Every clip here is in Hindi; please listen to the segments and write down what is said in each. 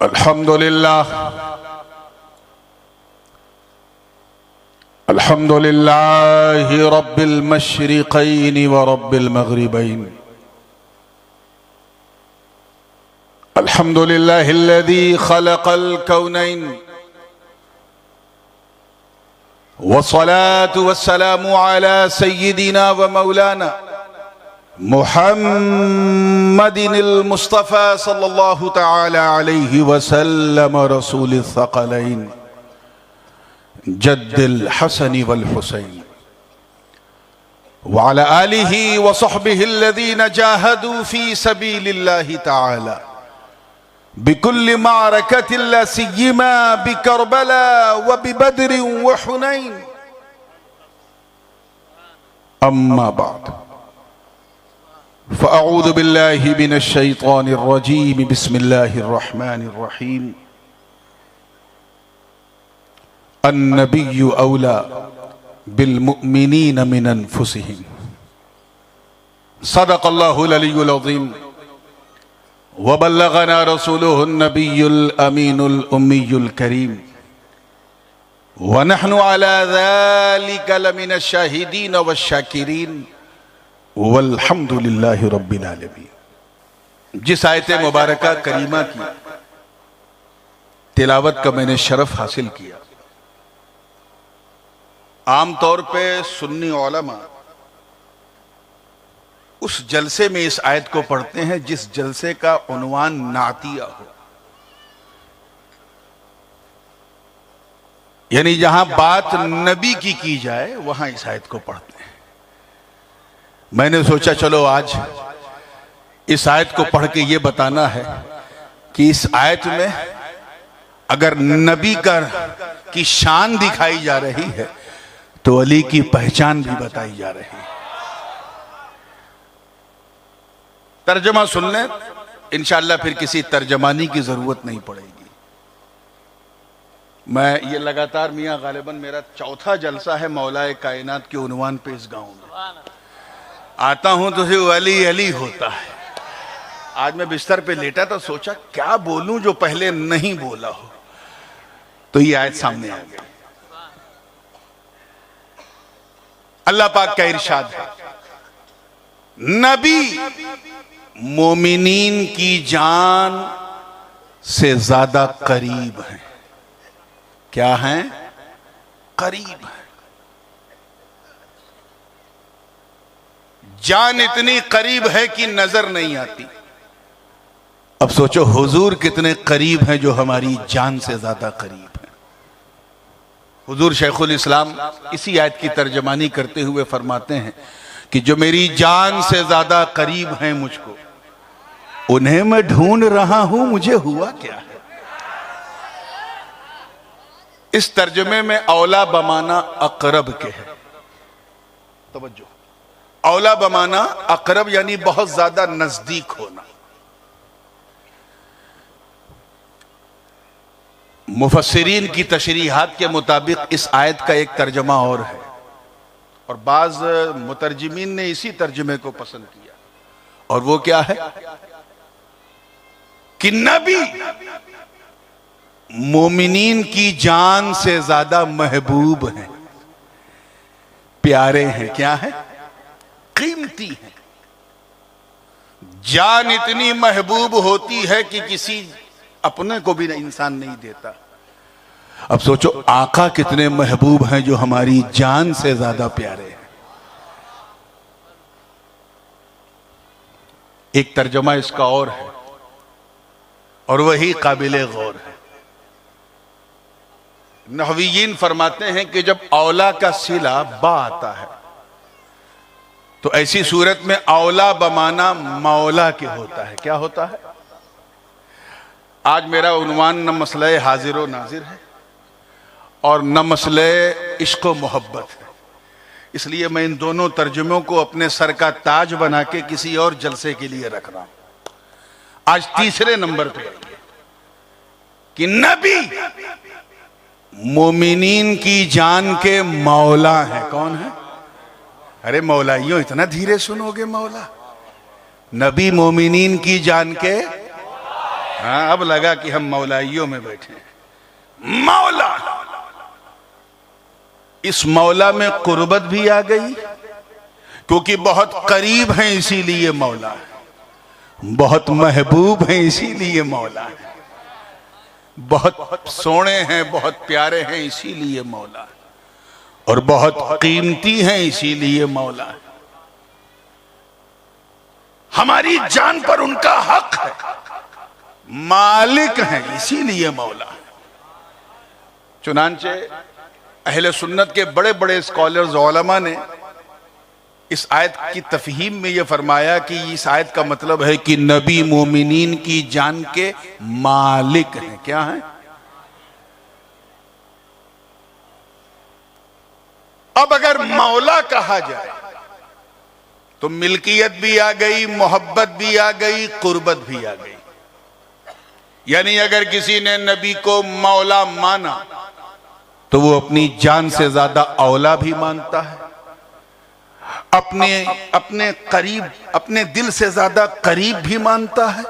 अल्हम्दुलिल्लाह अल्हम्दुलिल्लाहि रब्बिल मशरिक़ैन व रब्बिल मग़रिबैन। अल्हम्दुलिल्लाहिल्लज़ी ख़लक़ल कौनैन वस्सलातु वस्सलामु अला सय्यिदिना व मौलाना मुहम्मदिनिल मुस्तफ़ा सल्लल्लाहु तआला अलैहि वसल्लम रसूलिल थक़लैन जद्दिल हसन वल हुसैन व अला आलिहि व सहबिहिल्लज़ीना जाहदू फी सबीलिल्लाहि तआला बिकुल्लि मारकतिन ला सिय्यमा बिकरबला व बिबद्र व हुनैन। अम्मा बाद फ़अऊज़ु बिल्लाहि मिनश शैतानिर रजीम। बिस्मिल्लाहिर रहमानिर रहीम। अन्नबिय्यु औला बिल मुअ्मिनीन मिन अनफुसिहिम। सदक़ल्लाहुल अलियुल अज़ीम व बल्लगना रसूलुहुन नबियुल अमीनुल उम्मियुल करीम व नहनु अला ज़ालिका लमिनश शाहिदीन वश्शाकिरीन वल्हम्दुलिल्लाहि रब्बिल आलमीन। जिस आयत मुबारका करीमा की तिलावत का मैंने शरफ हासिल किया, आमतौर पे सुन्नी उलमा उस जलसे में इस आयत को पढ़ते हैं जिस जलसे का उन्वान नातिया हो, यानी जहां बात नबी की जाए वहां इस आयत को पढ़ते हैं। मैंने सोचा चलो आज इस आयत को पढ़ के ये बताना है कि इस आयत में अगर नबी की शान दिखाई जा रही है तो अली की पहचान भी बताई जा रही है। तर्जमा सुन लें, इंशाअल्लाह फिर किसी तर्जमानी की जरूरत नहीं पड़ेगी। मैं ये लगातार मियां गालिबन मेरा चौथा जलसा है मौलाए कायनात के उन्वान पे इस गांव में आता हूं तो सिर्फ अली अली होता है। आज मैं बिस्तर पे लेटा तो सोचा क्या बोलूं जो पहले नहीं बोला हो, तो ये आयत सामने आ गई। अल्लाह पाक का इरशाद है, नबी मोमिनीन की जान से ज्यादा करीब है। क्या है? करीब है। जान इतनी करीब है कि नजर नहीं आती। अब सोचो हुजूर कितने करीब हैं जो हमारी जान से ज्यादा करीब है। हुजूर शेखुल इस्लाम इसी आयत की तर्जमानी करते हुए फरमाते हैं कि जो मेरी जान से ज्यादा करीब हैं मुझको, उन्हें मैं ढूंढ रहा हूं, मुझे हुआ क्या है। इस तर्जमे में औला बमाना अकरब के है। तवज्जो, औला बमाना अकरब यानी बहुत ज्यादा नजदीक होना। मुफस्सिरीन की तशरीहात के मुताबिक इस आयत का एक तर्जमा और है, और बाज मुतरजिमीन ने इसी तर्जमे को पसंद किया, और वो क्या है कि नबी मोमिनीन की जान से ज्यादा महबूब हैं, प्यारे हैं। क्या है? कीमती हैं। जान इतनी महबूब होती है कि किसी अपने को भी इंसान नहीं देता। अब सोचो आका कितने महबूब हैं जो हमारी जान से ज्यादा प्यारे हैं। एक तर्जमा इसका और है, और वही काबिले गौर है। नहवीयीन फरमाते हैं कि जब औला का सिला बा आता है तो ऐसी सूरत में औला बमाना मौला के होता है। क्या होता है? आज मेरा उन्वान न मसले हाजिर व नाजिर है और न मसले इश्क व मोहब्बत है, इसलिए मैं इन दोनों तर्जुमों को अपने सर का ताज बना के किसी और जलसे के लिए रख रहा हूं। आज तीसरे नंबर पे कि नबी मोमिनीन की जान के मौला है। कौन है? अरे मौलाइयों इतना धीरे सुनोगे? मौला नबी मोमिनीन की जान के हाँ, अब लगा कि हम मौलाइयों में बैठे हैं। मौला, इस मौला में कुर्बत भी आ गई, क्योंकि बहुत करीब हैं इसीलिए मौला है, बहुत महबूब हैं इसीलिए मौला है, बहुत सोने हैं, बहुत प्यारे हैं इसीलिए मौला है, और बहुत कीमती हैं इसीलिए मौला है। हमारी जान पर उनका हक है, मालिक हैं इसीलिए मौला। चुनांचे अहले सुन्नत के बड़े बड़े स्कॉलर्स उलमा ने इस आयत की तफहीम में यह फरमाया कि इस आयत का मतलब है कि नबी मोमिनीन की जान के मालिक हैं। क्या हैं? अब अगर मौला कहा जाए तो मिल्कियत भी आ गई, मोहब्बत भी आ गई, कुर्बत भी आ गई। यानी अगर किसी ने नबी को मौला माना तो वो अपनी जान से ज्यादा औला भी मानता है, अपने करीब, अपने दिल से ज्यादा करीब भी मानता है,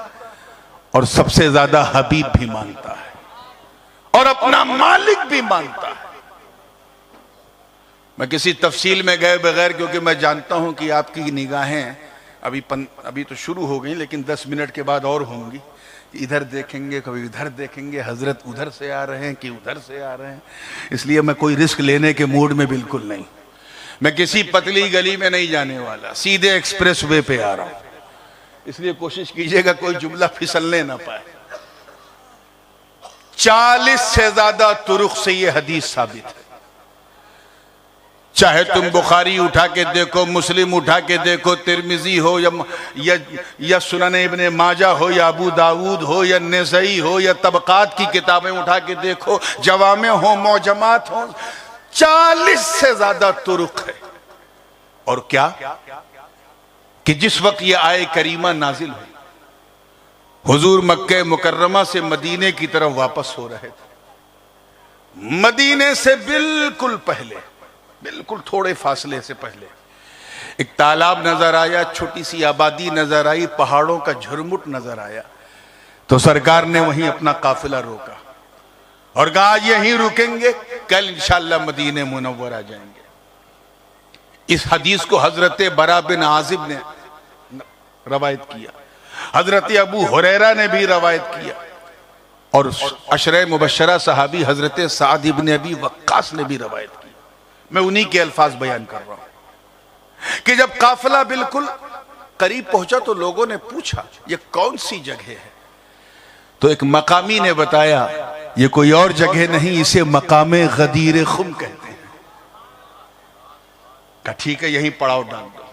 और सबसे ज्यादा हबीब भी मानता है, और अपना मालिक भी मानता है। मैं किसी तफसील में गए बगैर, क्योंकि मैं जानता हूं कि आपकी निगाहें अभी तो शुरू हो गई, लेकिन 10 मिनट के बाद और होंगी। इधर देखेंगे, कभी इधर देखेंगे, हजरत उधर से आ रहे हैं कि उधर से आ रहे हैं, इसलिए मैं कोई रिस्क लेने के मूड में बिल्कुल नहीं। मैं किसी पतली गली में नहीं जाने वाला, सीधे एक्सप्रेस वे पे आ रहा हूं, इसलिए कोशिश कीजिएगा कोई जुमला फिसलने ना पाए। 40 से ज्यादा तुरुक से यह हदीस साबित है। चाहे तुम बुखारी उठा के देखो, मुस्लिम उठा के देखो, तिरमिजी हो या सुनन इब्ने माजा हो, या अबू दाऊद हो, या नसई हो, या तबकात की किताबें उठा के देखो, जवामे हो, मौजमात हो, 40 से ज्यादा तुरुक है। और क्या कि जिस वक्त ये आए करीमा नाजिल हुई, हुजूर मक्के मुकर्रमा से मदीने की तरफ वापस हो रहे थे। मदीने से बिल्कुल पहले, बिल्कुल थोड़े फासले से पहले एक तालाब नजर आया, छोटी सी आबादी नजर आई, पहाड़ों का झुरमुट नजर आया। तो सरकार ने वहीं अपना काफिला रोका और कहा आज यहीं रुकेंगे, कल इंशाअल्लाह मदीने मुनव्वरा जाएंगे। इस हदीस को हजरत बरा बिन आजिब ने रवायत किया, हजरत अबू हुरैरा ने भी रवायत किया, और अशरे मुबशरा सहाबी हजरत साद इब्न अबी वक्कास ने भी रवायत की। मैं उन्हीं के अल्फाज बयान कर रहा हूं कि जब काफिला बिल्कुल करीब पहुंचा तो लोगों ने पूछा ये कौन सी जगह है? तो एक मकामी ने बताया ये कोई और जगह नहीं, इसे मकामे गदीर खुम कहते हैं। कहा ठीक है, यहीं पड़ाव डाल दो।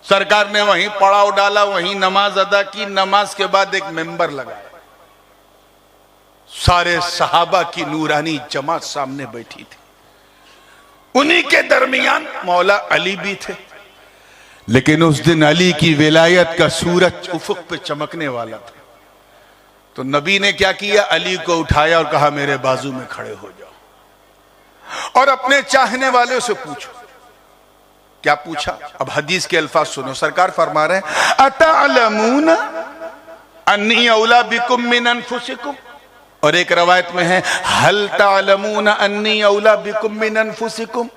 सरकार ने वहीं पड़ाव डाला, वहीं नमाज अदा की। नमाज के बाद एक मेंबर लगाया, सारे सहाबा की नूरानी जमात सामने बैठी थी। उन्हीं के दरमियान मौला अली भी थे, लेकिन उस दिन अली की विलायत का सूरज उफुक पे चमकने वाला था। तो नबी ने क्या किया, अली को उठाया और कहा मेरे बाजू में खड़े हो जाओ और अपने चाहने वाले से पूछो। क्या पूछा? अब हदीस के अल्फाज सुनो। सरकार फरमा रहे हैं अतअलमून अन्नी औला बिकुम मिन अनफुसिकुम, और एक रवायत में है हल तालमून अन्नी औला बिकुम मिन अनफुसिकुम,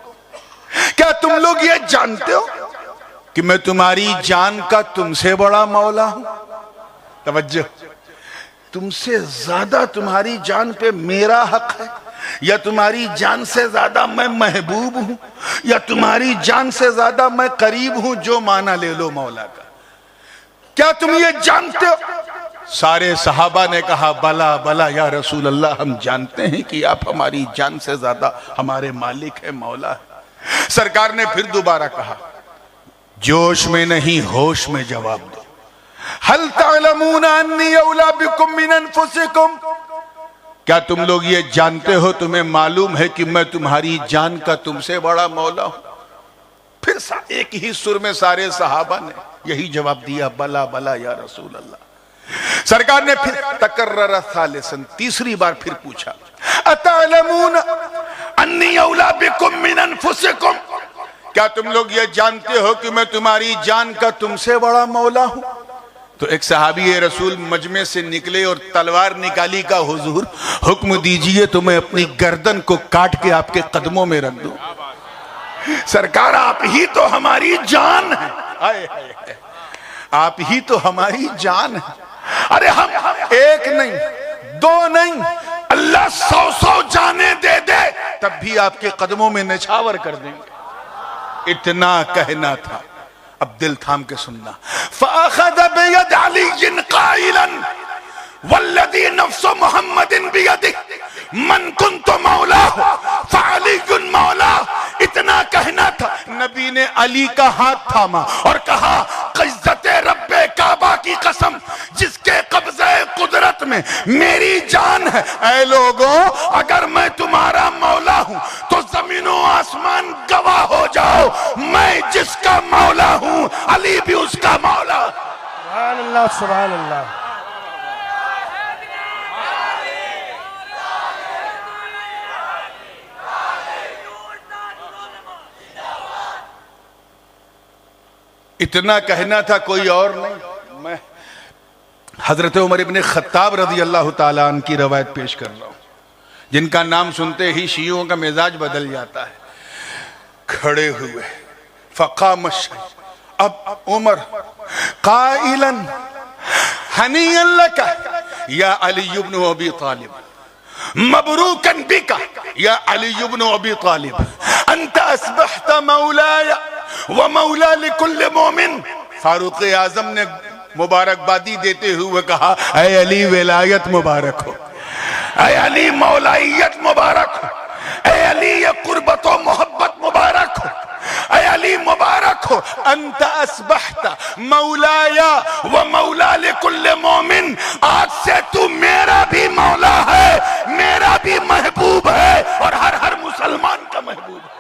क्या तुम लोग ये जानते हो कि मैं तुम्हारी जान का तुमसे बड़ा मौला हूं? तवज्जो, तुमसे ज्यादा तुम्हारी जान पे मेरा हक है, या तुम्हारी जान से ज्यादा मैं महबूब हूं, या तुम्हारी जान से ज्यादा मैं करीब हूं? जो माना ले लो मौला का। क्या तुम ये जानते हो? सारे सहाबा ने कहा बला बला या रसूल अल्लाह, हम जानते हैं कि आप हमारी जान से ज्यादा हमारे मालिक है, मौला है। सरकार ने फिर दोबारा कहा, जोश में नहीं होश में जवाब दो। हल तालमून अन्नी औला बिकुम मिन अनफुसिकुम, क्या तुम लोग ये जानते हो, तुम्हें मालूम है कि मैं तुम्हारी जान का तुमसे बड़ा मौला हूं? फिर एक ही सुर में सारे सहाबा ने यही जवाब दिया, बला बला या रसूल अल्लाह। सरकार ने फिर तकर्रर सालिसन, तीसरी बार फिर पूछा, अतअलमून अन्नी औला बिकुम मिन अनफुसिकुम, क्या तुम लोग ये जानते हो कि मैं तुम्हारी जान का तुमसे बड़ा मौला हूं? तो एक सहाबी रसूल मजमे से निकले और तलवार निकाली का हुजूर हुक्म दीजिए तो मैं अपनी गर्दन को काट के आपके कदमों में रख दूं। सरकार आप ही तो हमारी जान है, आए, आए, आप ही तो हमारी जान है। अरे हम एक नहीं दो नहीं, अल्लाह 100 जाने दे दे तब भी आपके कदमों में निछावर कर देंगे। इतना कहना था, अब दिल थाम के सुनना। फ़अख़ज़ बियद अली क़ाइलन वल्लज़ी नफ़्सु मुहम्मदिन बियदिही मन कुन्तु मौलाहु फ़अलियुन मौलाहु। इतना कहना था, नबी ने अली का हाथ थामा और कहा इज़्ज़ते रब्बे काबा की कसम जिसके कब्ज़े कुदरत में मेरी जान है। ऐ लोगों, अगर मैं तुम्हारा मौला हूं तो जमीनों आसमान गवाह हो जाओ, मैं जिसका मौला हूं अली भी उसका मौला। सुभान अल्लाह, सुभान अल्लाह। इतना कहना था, कोई और नहीं। मैं हजरत उमर इब्ने खत्ताब रज़ी अल्लाह ताला अन्हु की रवायत पेश कर रहा हूं, जिनका नाम सुनते ही शियों का मिजाज बदल जाता है। खड़े हुए फ़क़ाम शैख़, अब उमर क़ाइलन हनीअन लका या अली इब्न अबी तालिब, मबरूकन बिका या अली इब्न अबी तालिब, अंत अस्बहत मौलाया व मौला लिकुल्ल मोमिन। फारूक आजम ने मुबारकबादी देते हुए कहा, ऐ अली विलायत मुबारक हो, ऐ अली मौलाइयत मुबारक हो, ऐ अली ये कुर्बत व मोहब्बत मुबारक हो, ऐ अली मुबारक हो। अंत अस्बहता मौलाया व मौला लिकुल्ल मोमिन, आज से तू मेरा भी मौला है, मेरा भी महबूब है और हर मुसलमान का महबूब है।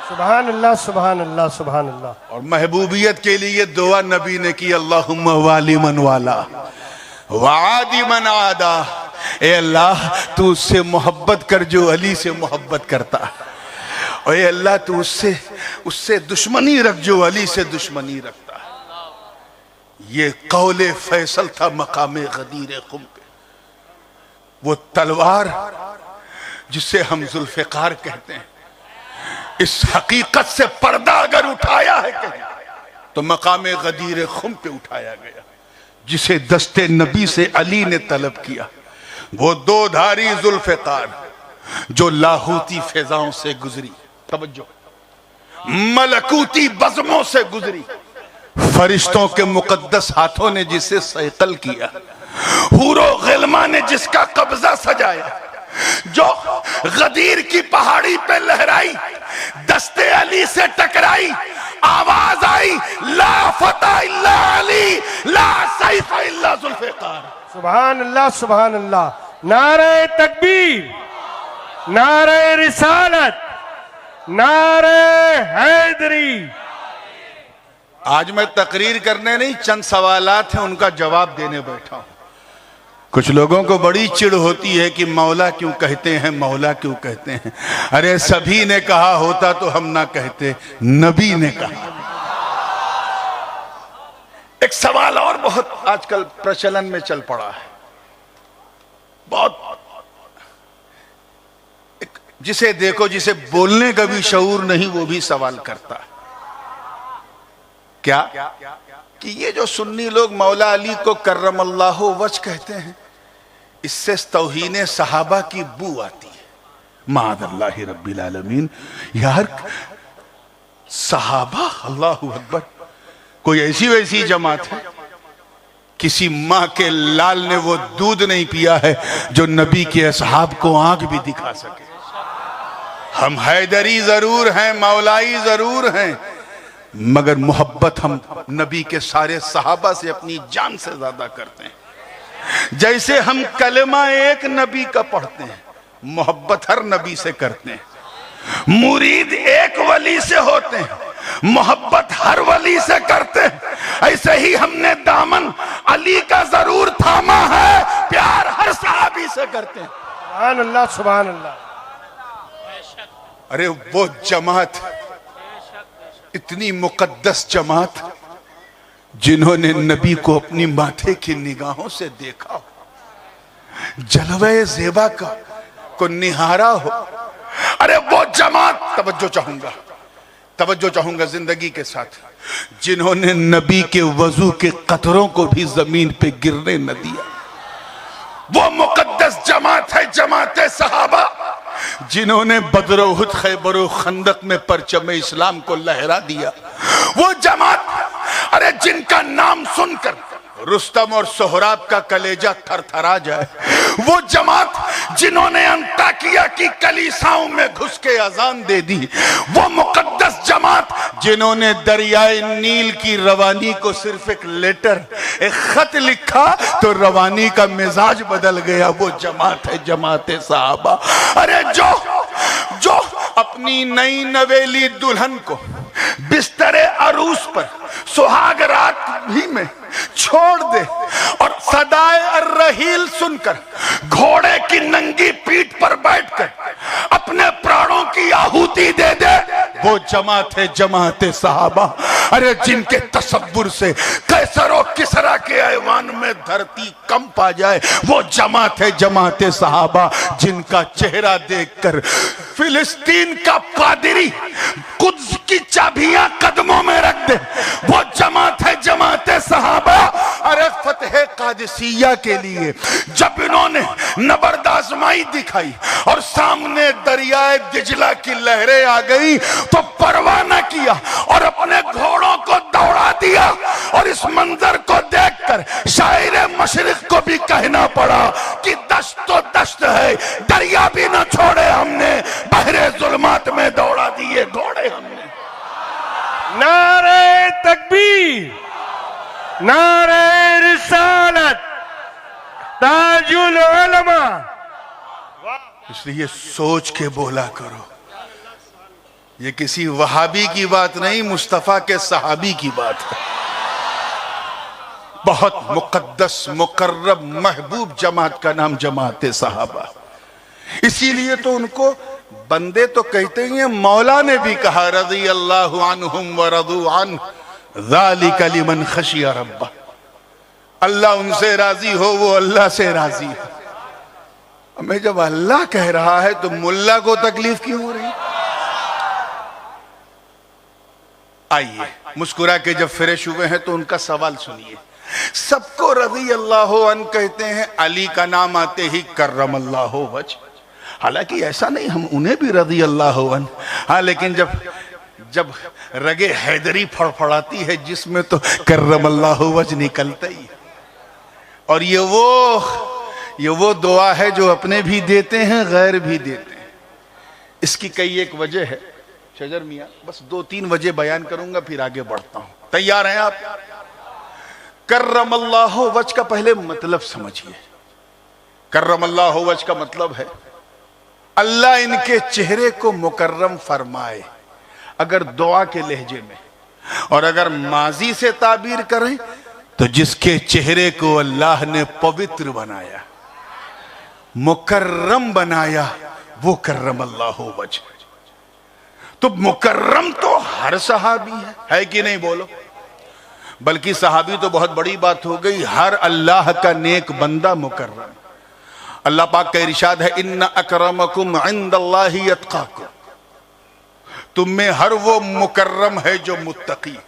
सुभान अल्लाह, सुभान अल्लाह, सुभान अल्लाह। और महबूबियत के लिए दुआ नबी ने की, अल्लाहुम्मा वाली मन वाला वादी मन आदा। ए अल्लाह, तू उससे मोहब्बत कर जो अली से मोहब्बत करता है, और ए अल्लाह तू उससे दुश्मनी रख जो अली से दुश्मनी रखता है। ये कौले फैसल था मकामे गदीर खुम पे, वो तलवार जिसे हम जुल्फ़िकार कहते हैं। इस हकीकत से पर्दा अगर उठाया है कहीं तो मकामे गदीर खुम पे उठाया गया, जिसे दस्ते नबी से अली ने तलब किया। वो दो धारी जुल्फ़िकार जो लाहूती फिजाओं से गुजरी, तवज्जो, मलकूती बज़मों से गुजरी, फरिश्तों के मुकद्दस हाथों ने जिसे सैकल किया, हूरो गिल्मा ने जिसका कब्जा सजाया, जो गदीर की पहाड़ी पे लहराई, दस्ते अली से टकराई, आवाज आई ला फतह इल्ला अली, ला सैफ इल्ला जुल्फ़िकार। सुभान अल्लाह, सुभान अल्लाह। नारे तकबीर, नारे रिसालत, नारे हैदरी। आज मैं तकरीर करने नहीं, चंद सवालात हैं उनका जवाब देने बैठा हूं। कुछ लोगों को बड़ी चिढ़ होती है कि मौला क्यों कहते हैं, मौला क्यों कहते हैं। अरे सभी ने कहा होता तो हम ना कहते, नबी ने कहा। एक सवाल और बहुत आजकल प्रचलन में चल पड़ा है, बहुत, जिसे देखो जिसे बोलने का भी शऊर नहीं वो भी सवाल करता है। क्या कि ये जो सुन्नी लोग मौला अली को कर्रमल्लाहु वजह कहते हैं, इससे तौहीन सहाबा की बू आती है। माअज़ल्लाहि रब्बिल आलमीन। यार सहाबा, अल्लाहु अकबर, कोई ऐसी वैसी जमात है? किसी माँ के लाल ने वो दूध नहीं पिया है जो नबी के असहाब को आंख भी दिखा सके। हम हैदरी जरूर हैं, मौलाई जरूर हैं, मगर मोहब्बत हम नबी के सारे सहाबा से अपनी जान से ज्यादा करते हैं। जैसे हम कलमा एक नबी का पढ़ते हैं, मोहब्बत हर नबी से करते हैं। मुरीद एक वली से होते हैं, मोहब्बत हर वली से करते हैं। ऐसे ही हमने दामन अली का जरूर थामा है, प्यार हर सहाबी से करते हैं। सुभान अल्लाह, सुभान अल्लाह। अरे वो जमात, इतनी मुकद्दस जमात जिन्होंने नबी को अपनी माथे की निगाहों से देखा हो, जलवे ज़ेबा का को निहारा हो, अरे वो जमात, तवज्जो चाहूंगा जिंदगी के साथ, जिन्होंने नबी के वजू के कतरों को भी जमीन पे गिरने न दिया, वो मुकद्दस जमात है जमात सहाबा, जिन्होंने बदर उहद खैबर व खंदक में परचम इस्लाम को लहरा दिया। वो जमात, अरे जिनका नाम सुनकर रुस्तम और सोहराब का कलेजा थरथरा जाए। वो जमात जिन्होंने अंताकिया की कलीसाओं में घुस के अजान दे दी। वो मुकद्दस जमात जिन्होंने दरियाए नील की रवानी को सिर्फ एक लेटर, एक खत लिखा तो रवानी का मिजाज बदल गया। वो जमात है जमात सहाबा। अरे जो अपनी नई नवेली दुल्हन को बिस्तरे अरूस पर सुहाग रात भी में छोड़ दे और सदाए अर्रहील सुनकर घोड़े की नंगी पीठ पर बैठकर अपने प्राणों की आहुति दे दे, वो जमात है जमात सहाबा। अरे जिनके तसव्वुर से कैसर और किसरा के ऐवान में धरती कंप आ जाए, वो जमात है जमात सहाबा। जिनका चेहरा देखकर फिलिस्तीन का पादरी कुद्स की चाबियां कदमों में रख दे, वो जमात है जमात सहाबा। अरे फतह कादिसिया के लिए जब इन्होंने नबरदाजमाई दिखाई और सामने दरियाए दिजला की लहरें आ गई तो परवाह न किया और अपने घोड़ों को दौड़ा दिया। और इस मंजर को देखकर शायर मशरिक को भी कहना पड़ा कि दश्त तो दश्त है, दरिया भी न छोड़े हमने, बहरे जुल्मात में दौड़ा दिए घोड़े हमने। नारे तकबीर, नारे रिसालत, ताजुल उलमा। इसलिए सोच के बोला करो, ये किसी वहाबी की बात नहीं, मुस्तफा के सहाबी की बात है। बहुत मुकद्दस मुकर्रम महबूब जमात का नाम जमात सहाबा। इसीलिए तो उनको बंदे तो कहते ही हैं, मौला ने भी कहा रज़ी अल्लाहु अन्हुम व रज़ू अन्हु ज़ालिका लिमन खशिया रब्बा। अल्लाह उनसे राजी हो, वो अल्लाह से राजी है। हमें जब अल्लाह कह रहा है तो मुल्ला को तकलीफ क्यों हो रही? आइए मुस्कुरा के जब फ्रेश हुए हैं तो उनका सवाल सुनिए। सबको रज़ी अल्लाह अन्हु कहते हैं, अली का नाम आते ही कर्रम अल्लाह वजह। हालांकि ऐसा नहीं, हम उन्हें भी रज़ी अल्लाह अन्हु, हाँ, लेकिन जब रगे हैदरी फड़फड़ाती है जिसमें तो कर्रम अल्लाह वजह निकलता ही है। और ये वो दुआ है जो अपने भी देते हैं, गैर भी देते हैं। इसकी कई एक वजह है शजर मियां, बस 2-3 वजह बयान करूंगा फिर आगे बढ़ता हूं। तैयार हैं आप? कर्रम अल्लाह वजह का पहले मतलब समझिए। कर्रम अल्लाह वजह का मतलब है अल्लाह इनके चेहरे को मुकर्रम फरमाए, अगर दुआ के लहजे में, और अगर माजी से ताबीर करें तो जिसके चेहरे को अल्लाह ने पवित्र बनाया, मुकर्रम बनाया, वो कर्रम अल्लाह वजह। तो मुकर्रम तो हर सहाबी है कि नहीं? बोलो। बल्कि सहाबी तो बहुत बड़ी बात हो गई, हर अल्लाह का नेक बंदा मुकर्रम। अल्लाह पाक का इरशाद है, इन्ना अकरमकुम इंदल्लाहि अत्काकुम। तुम में हर वो मुकर्रम है जो मुत्तकी है।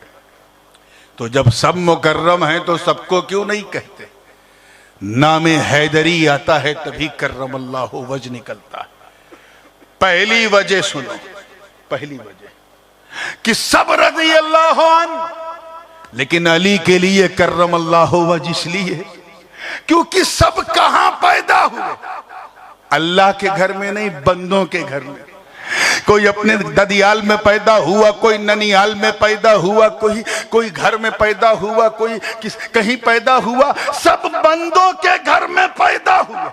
तो जब सब मुकर्रम है तो सबको क्यों नहीं कहते? नामे हैदरी आता है तभी कर्रम अल्लाह वजह निकलता है। पहली वजह सुनो, पहली वजह कि सब रज़ी अल्लाह अन्हु, लेकिन अली के लिए कर्रम अल्लाह वजह इसलिए क्योंकि सब कहां पैदा हुए? अल्लाह के घर में नहीं, बंदों के घर में। कोई अपने ददियाल में पैदा हुआ, कोई ननियाल में पैदा हुआ, कोई घर में पैदा हुआ, कोई कहीं पैदा हुआ, सब बंदों के घर में पैदा हुआ।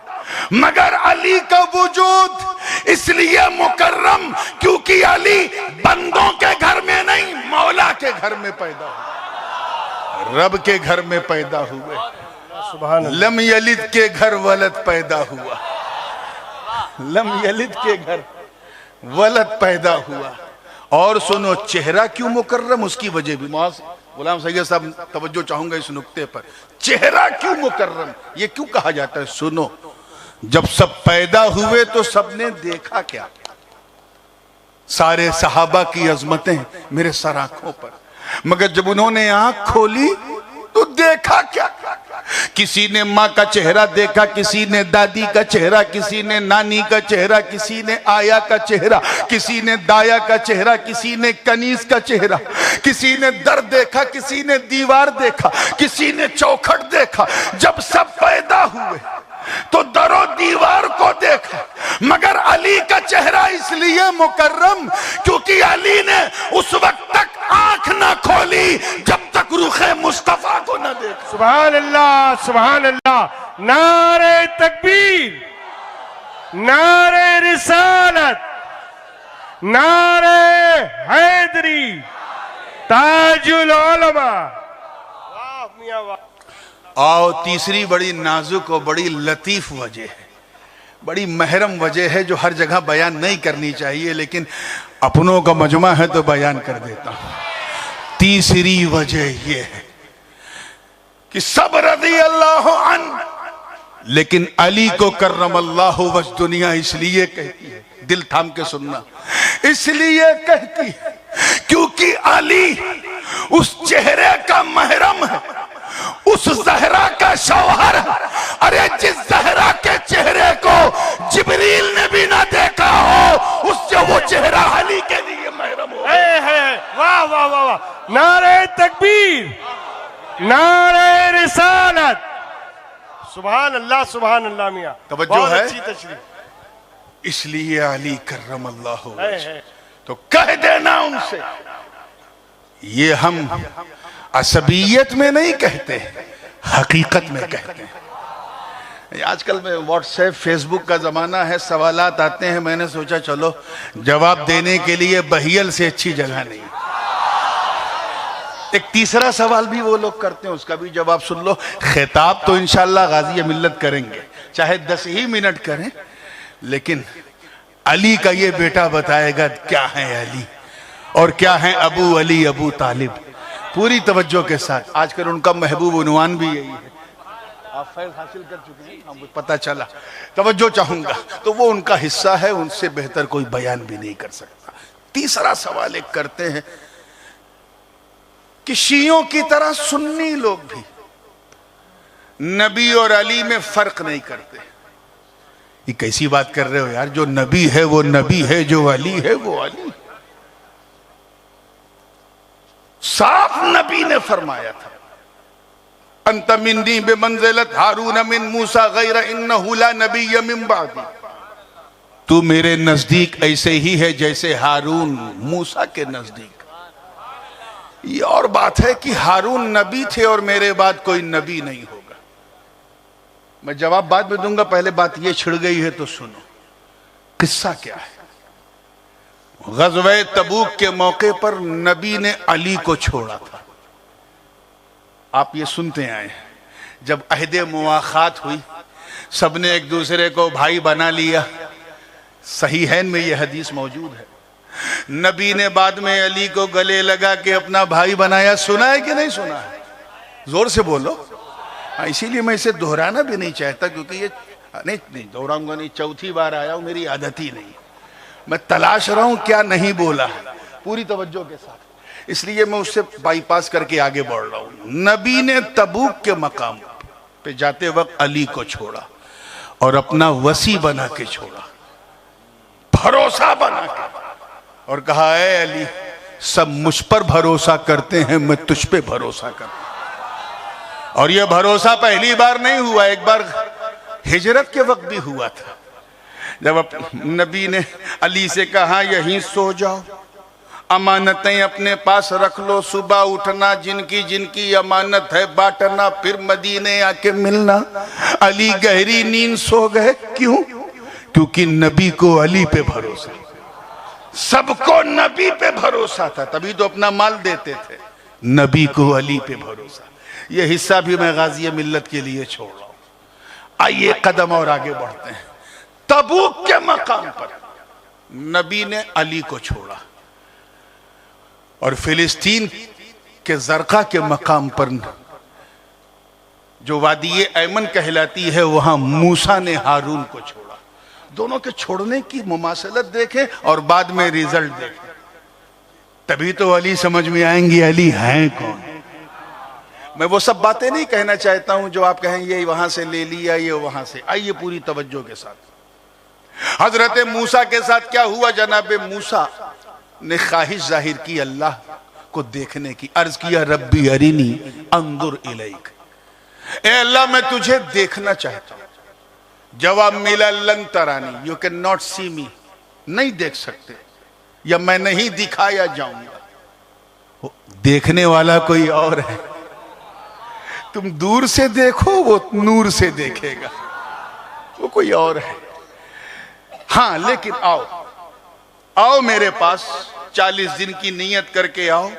मगर अली का वजूद इसलिए मुकर्रम क्योंकि अली बंदों के घर में नहीं, मौला के घर में पैदा हुआ, रब के घर में पैदा हुए। लम यलिद के घर वलद पैदा हुआ, लम यलिद के घर वलद पैदा हुआ। और सुनो, चेहरा क्यों मुकर्रम, उसकी वजह भी गुलाम सैयद साहब तवज्जो चाहूंगा इस नुक्ते पर, चेहरा क्यों मुकर्रम, ये क्यों कहा जाता है? सुनो, जब सब पैदा हुए तो सबने देखा क्या? सारे सहाबा की अजमतें मेरे सर आंखों पर, मगर जब उन्होंने आंख खोली तो देखा क्या? किसी ने माँ का चेहरा देखा, किसी ने दादी का चेहरा, किसी ने नानी का चेहरा, किसी ने आया का चेहरा, किसी ने दाया का चेहरा, किसी ने कनीज का चेहरा, किसी ने दर देखा, किसी ने दीवार देखा, किसी ने चौखट देखा। जब सब पैदा हुए तो दरो दीवार को देखा, मगर अली का चेहरा इसलिए मुकर्रम क्योंकि अली ने उस वक्त तक आंख ना खोली जब तक रुखे मुस्तफा को न देखा। सुभान अल्लाह, सुभान अल्लाह। नारे तकबीर, नारे रिसालत, नारे हैदरी, ताजुल उलमा। वाह मियां वाह। आओ, तीसरी बड़ी नाजुक और बड़ी लतीफ वजह है, बड़ी महरम वजह है जो हर जगह बयान नहीं करनी चाहिए, लेकिन अपनों का मजमा है तो बयान कर देता हूं। तीसरी वजह यह है कि सब रज़ी अल्लाह अन, लेकिन अली को कर्रमल्लाहु वज दुनिया इसलिए कहती है, दिल थाम के सुनना, इसलिए कहती है क्योंकि अली उस चेहरे का महरम है, उस जहरा का शौहर। अरे जिस जहरा के चेहरे को जिब्रील ने भी ना देखा हो, उससे वो चेहरा अली के लिए महरम हो। वाह वाह वाह वाह। नारे तकबीर, नारे रिसालत। सुभान अल्लाह, सुभान अल्लाह। मियां तवज्जो है, अच्छी तशरीह। इसलिए अली कर्रमल्लाहु वजह। तो कह देना उनसे, ये हम असबियत में नहीं कहते, हकीकत में कहते हैं। आजकल में व्हाट्सएप फेसबुक का जमाना है, सवालात आते हैं, मैंने सोचा चलो जवाब देने के लिए बहियल से अच्छी जगह नहीं। एक तीसरा सवाल भी वो लोग करते हैं, उसका भी जवाब सुन लो। खिताब तो इंशाअल्लाह गाजी मिल्लत करेंगे, चाहे 10 ही मिनट करें, लेकिन अली का ये बेटा बताएगा क्या है अली और क्या है अबू अली अबू तालिब, पूरी तवज्जो के साथ। आजकल उनका महबूब उन्वान भी यही है, आप फैज़ हासिल कर चुके हैं, हमको पता चला। तवज्जो चाहूंगा, तो वो उनका हिस्सा है, उनसे बेहतर कोई बयान भी नहीं कर सकता। तीसरा सवाल एक करते हैं कि शियों की तरह सुन्नी लोग भी नबी और अली में फर्क नहीं करते। ये कैसी बात कर रहे हो यार, जो नबी है वो नबी है, जो अली है वो अली। साफ नबी ने फरमाया था, अंत मिन्नी बिमंज़िलत हारून मिन मूसा गैर इन्नहु ला नबिय्य मिन बादी। तू मेरे नजदीक ऐसे ही है जैसे हारून मूसा के नजदीक। ये और बात है कि हारून नबी थे और मेरे बाद कोई नबी नहीं होगा। मैं जवाब बाद में दूंगा, पहले बात ये छिड़ गई है तो सुनो। किस्सा क्या है? ग़ज़वे तबूक के मौके पर नबी ने अली को छोड़ा था। आप ये सुनते आए हैं, जब अहदे मुआखात हुई, सबने एक दूसरे को भाई बना लिया। सहीहैन में ये हदीस मौजूद है। नबी ने बाद में अली को गले लगा के अपना भाई बनाया। सुना है कि नहीं सुना है? जोर से बोलो। इसीलिए मैं इसे दोहराना भी नहीं चाहता, क्योंकि ये नहीं दोहराऊंगा नहीं, चौथी बार आया हूं, मेरी आदत ही नहीं। मैं तलाश रहा हूं क्या नहीं बोला, पूरी तवज्जो के साथ, इसलिए मैं उससे बाईपास करके आगे बढ़ रहा हूं। नबी ने तबूक के मकाम पे जाते वक्त अली को छोड़ा और अपना वसी बना के छोड़ा, भरोसा बना के, और कहा है अली, सब मुझ पर भरोसा करते हैं, मैं तुझ पे भरोसा करता हूं। और यह भरोसा पहली बार नहीं हुआ, एक बार हिजरत के वक्त भी हुआ था, जब नबी ने अली से कहा यहीं सो जाओ, अमानतें अपने पास रख लो, सुबह उठना, जिनकी जिनकी अमानत है बांटना, फिर मदीने आके मिलना। अली गहरी नींद सो गए। क्यों? क्योंकि नबी को अली पे भरोसा, सबको नबी पे भरोसा था, तभी तो अपना माल देते थे। नबी को अली पे भरोसा, यह हिस्सा भी मैं गाज़ी मिल्लत के लिए छोड़ रहा हूं। आइए कदम और आगे बढ़ते हैं। तबूक के मकाम पर नबी ने अली को छोड़ा और फिलिस्तीन कि जरका के मकाम पर जो वादी ऐमन कहलाती है वहां मूसा ने हारून को छोड़ा। दोनों के छोड़ने की मुमासलत देखें और बाद में रिजल्ट देखें, तभी तो अली समझ में आएंगे अली हैं कौन। मैं वो सब बातें नहीं कहना चाहता हूं जो आप कहें ये वहां से ले लिया, ये वहां से। आइए पूरी तवज्जो के साथ। हजरत मूसा के साथ क्या हुआ? जनाब मूसा ने ख्वाहिश जाहिर की अल्लाह को देखने की। अर्ज किया रब्बी अरिनी अंदुर इलैक, ए अल्लाह मैं तुझे देखना चाहता हूं। जवाब मिला लन तरानी, यू कैन नॉट सी मी, नहीं देख सकते, या मैं नहीं दिखाया जाऊंगा। देखने वाला कोई और है, तुम दूर से देखो वो नूर से देखेगा, वो कोई और है। हां लेकिन आओ, आओ मेरे पास, 40 दिन की नियत करके आओ,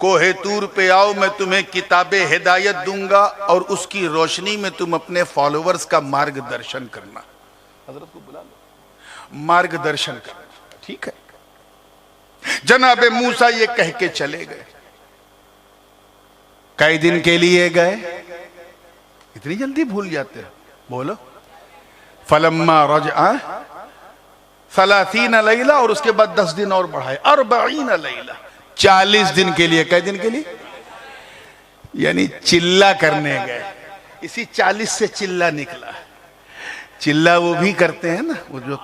कोहे तूर पे आओ, मैं तुम्हें किताबे हिदायत दूंगा और उसकी रोशनी में तुम अपने फॉलोवर्स का मार्गदर्शन करना। हजरत को बुला लो, मार्गदर्शन करना, ठीक है। जनाब मूसा ये कह के चले गए। कई दिन के लिए गए? इतनी जल्दी भूल जाते हैं? बोलो। फलम्मा रजआ सलासीन लैला, और उसके बाद 10 दिन और बढ़ाए, 40 लैला, 40 दिन के लिए। कई दिन के लिए? यानी चिल्ला करने गए। इसी 40 से चिल्ला निकला। चिल्ला वो भी करते हैं ना, वो जो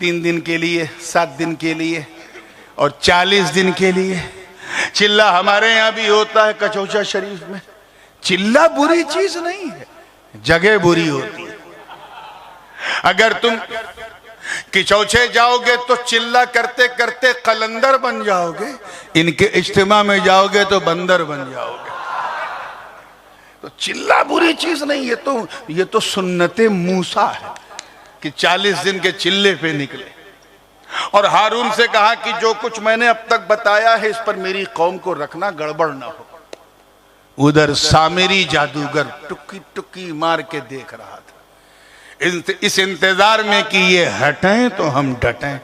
3 दिन के लिए, 7 दिन के लिए और 40 दिन के लिए। चिल्ला हमारे यहां भी होता है कचौचा शरीफ में। चिल्ला बुरी चीज नहीं है, जगह बुरी होती है। अगर तुम किचौचे जाओगे तो चिल्ला करते करते कलंदर बन जाओगे, इनके इज्तिमा में जाओगे तो बंदर बन जाओगे। तो चिल्ला बुरी चीज नहीं, ये तो सुन्नते मूसा है कि 40 दिन के चिल्ले पे निकले। और हारून से कहा कि जो कुछ मैंने अब तक बताया है इस पर मेरी कौम को रखना, गड़बड़ ना हो। उधर सामेरी जादूगर टुक्की टुक्की मार के देख रहा था, इस इंतजार में कि ये हटें तो हम डटें।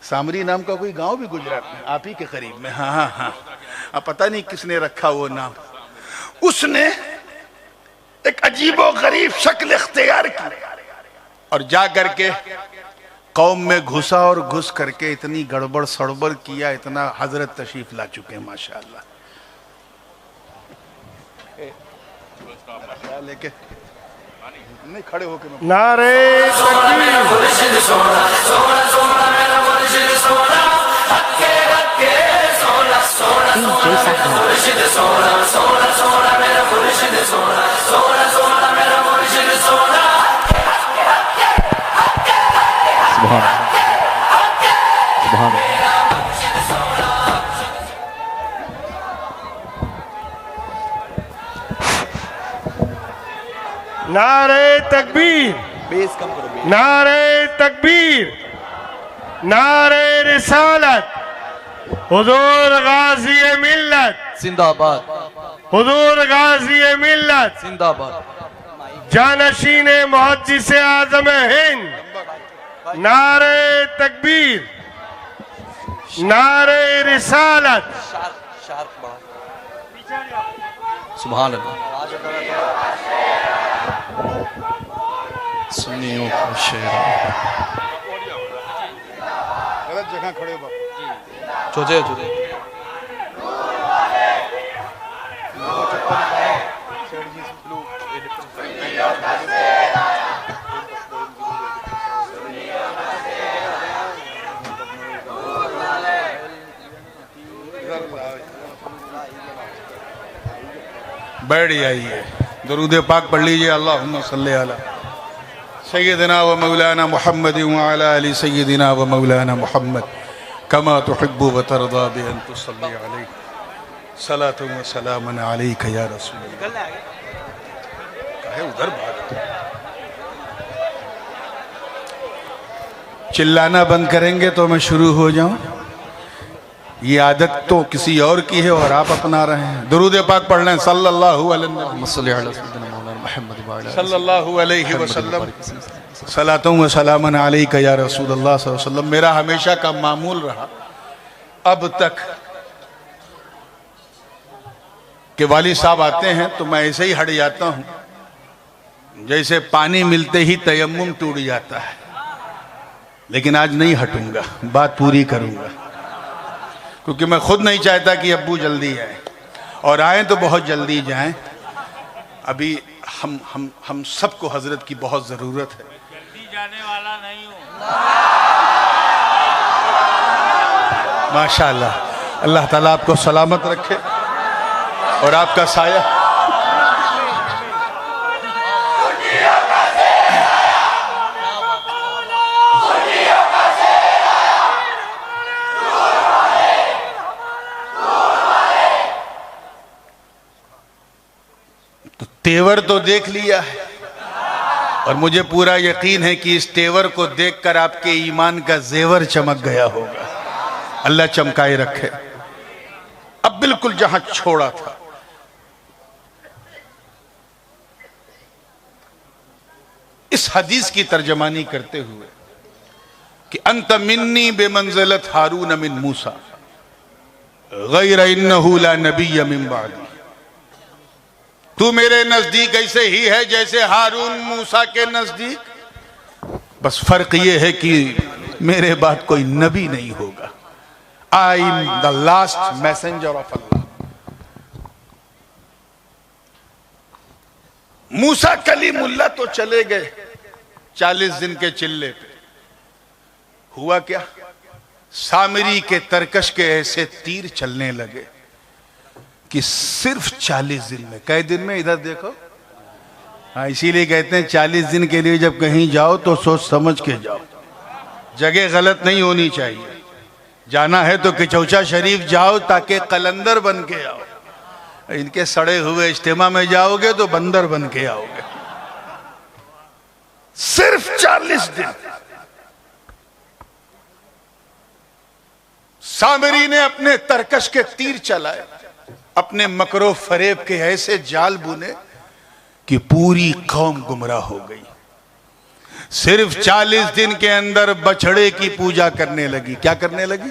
सामरी नाम का कोई गांव भी गुजरात में, आप ही के करीब में। हाँ हाँ हाँ, अब पता नहीं किसने रखा वो नाम। उसने एक अजीबो गरीब शक्ल इख्तियार की और जा करके कौम में घुसा और घुस करके इतनी गड़बड़ सड़बड़ किया, इतना हजरत तशरीफ ला चुके हैं माशाअल्लाह। लेके नहीं खड़े होके नारे नारे तकबीर, नारे तकबीर, नारे रिसालत, हुजूर गाजी मिल्लत जिंदाबाद, हुजूर गाजी मिल्लत जिंदाबाद, जानशीन मुहद्दिस आज़म हिंद, नारे तकबीर, नारे रिसालत। सुभान अल्लाह। सुन्नियों का शेर गलत जगह खड़े हो। चोजे चोजे बैठ जाइए, दरूद पाक पढ़ लीजिए। अल्लाहुम्मा सल्ली अला सय्यदिना व मौलाना मुहम्मद व अला अली सय्यदिना व मौलाना मुहम्मद कमा तुहिब्बु व तरदा बि अन तुसल्ली अलैहि सलातु व सलामन अलैका या रसूल अल्लाह। काहे उधर भाग? चिल्लाना बंद करेंगे तो मैं शुरू हो जाऊं? ये आदत तो किसी और की है और आप अपना रहे हैं। दुरूद पाक पढ़ लें सल्लल्लाहु अलैहि वसल्लम, सलातों व सलामन अलैका या रसूल अल्लाह सल्लल्लाहु अलैहि वसल्लम। मेरा हमेशा का मामूल रहा अब तक के वाली साहब आते हैं तो मैं ऐसे ही हट जाता हूं जैसे पानी मिलते ही तयम्मुम टूट जाता है, लेकिन आज नहीं हटूंगा, बात पूरी करूंगा, क्योंकि मैं खुद नहीं चाहता कि अब्बू जल्दी आए, और आए तो बहुत जल्दी जाएं। अभी हम सबको हजरत की बहुत जरूरत है। जल्दी जाने वाला नहीं हूँ। माशाअल्लाह, अल्लाह ताला आपको सलामत रखे और आपका साया। तो तेवर तो देख लिया है, और मुझे पूरा यकीन है कि इस तेवर को देखकर आपके ईमान का जेवर चमक गया होगा। अल्लाह चमकाए रखे। अब बिल्कुल जहां छोड़ा था, इस हदीस की तर्जमानी करते हुए कि अंत मिन्नी बेमंज़िलत हारून मिन मूसा गैर इन्नहु ला नबिय्य मिन बादी, तू मेरे नजदीक ऐसे ही है जैसे हारून मूसा के नजदीक, बस फर्क यह है कि मेरे बाद कोई नबी नहीं होगा। I am the last messenger of Allah. मूसा कलीमुल्लाह तो चले गए 40 दिन के चिल्ले पे। हुआ क्या? सामरी के तरकश के ऐसे तीर चलने लगे कि सिर्फ 40 दिन में, कई दिन में, इधर देखो, हाँ, इसीलिए कहते हैं 40 दिन के लिए जब कहीं जाओ तो सोच समझ के जाओ, जगह गलत नहीं होनी चाहिए। जाना है तो किचौचा शरीफ जाओ ताकि कलंदर बन के आओ, इनके सड़े हुए इज्तिमा में जाओगे तो बंदर बन के आओगे। सिर्फ 40 दिन सामरी ने अपने तरकश के तीर चलाए, अपने मकरो फरेब के ऐसे जाल बुने कि पूरी कौम गुमराह हो गई। सिर्फ 40 दिन के अंदर बछड़े की पूजा करने लगी। क्या करने लगी?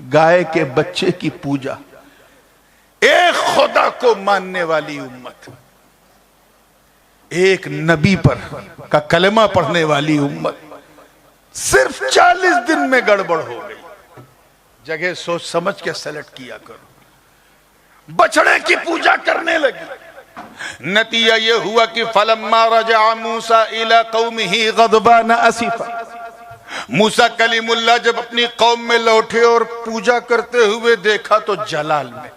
गाय के बच्चे की पूजा। एक खुदा को मानने वाली उम्मत, एक नबी पर का कलमा पढ़ने वाली उम्मत, सिर्फ 40 दिन में गड़बड़ हो गई। जगह सोच समझ के सेलेक्ट किया करो। बछड़े की पूजा करने लगी। नतीजा यह हुआ कि फलम्मा रजा मूसा इला कौमिही गदबान असीफा, मूसा कलीमुल्लाह जब अपनी कौम में लौटे और पूजा करते हुए देखा तो जलाल में,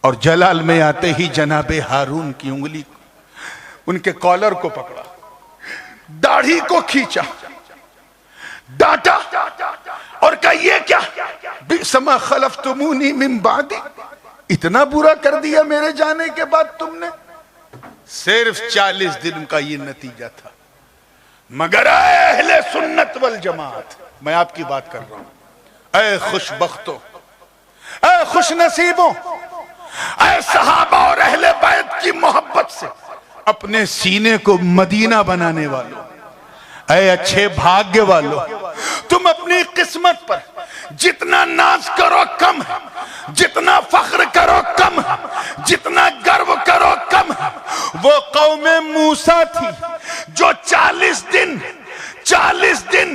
और जलाल में आते ही जनाबे हारून की उंगली, उनके कॉलर को पकड़ा, दाढ़ी को खींचा, डांटा और कहा ये क्या, बिसमा खलफ्तुमूनी मिन बादी, इतना बुरा कर दिया मेरे जाने के बाद तुमने। सिर्फ 40 दिन का ये नतीजा था। मगर अहले सुन्नत वल जमात, मैं आपकी बात कर रहा हूं, ऐ खुशबख्तों, ऐ खुश नसीबों, ऐ सहाबा और अहले बैत की मोहब्बत से अपने सीने को मदीना बनाने वालों, ऐ अच्छे भाग्य वालों, तुम अपनी किस्मत पर जितना नाज करो कम है, जितना फख्र करो कम है, जितना गर्व करो कम है। वो कौमे मूसा थी जो 40 दिन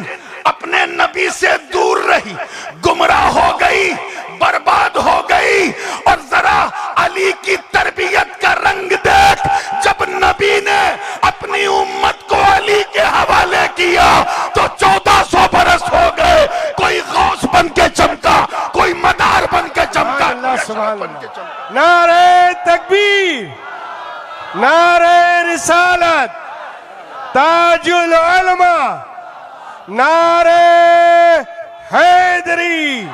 अपने नबी से दूर रही, गुमराह हो गई, बर्बाद हो गई। और जरा अली की तरबियत का रंग देख, जब नबी ने अपनी उम्मत को अली के हवाले किया तो 1400 बरस हो गए। कोई गौस बन के चमका, कोई मदार बन के चमका। नारे तकबीर, नारे रिसालत, ताजुल उलमा, नारे हैदरी।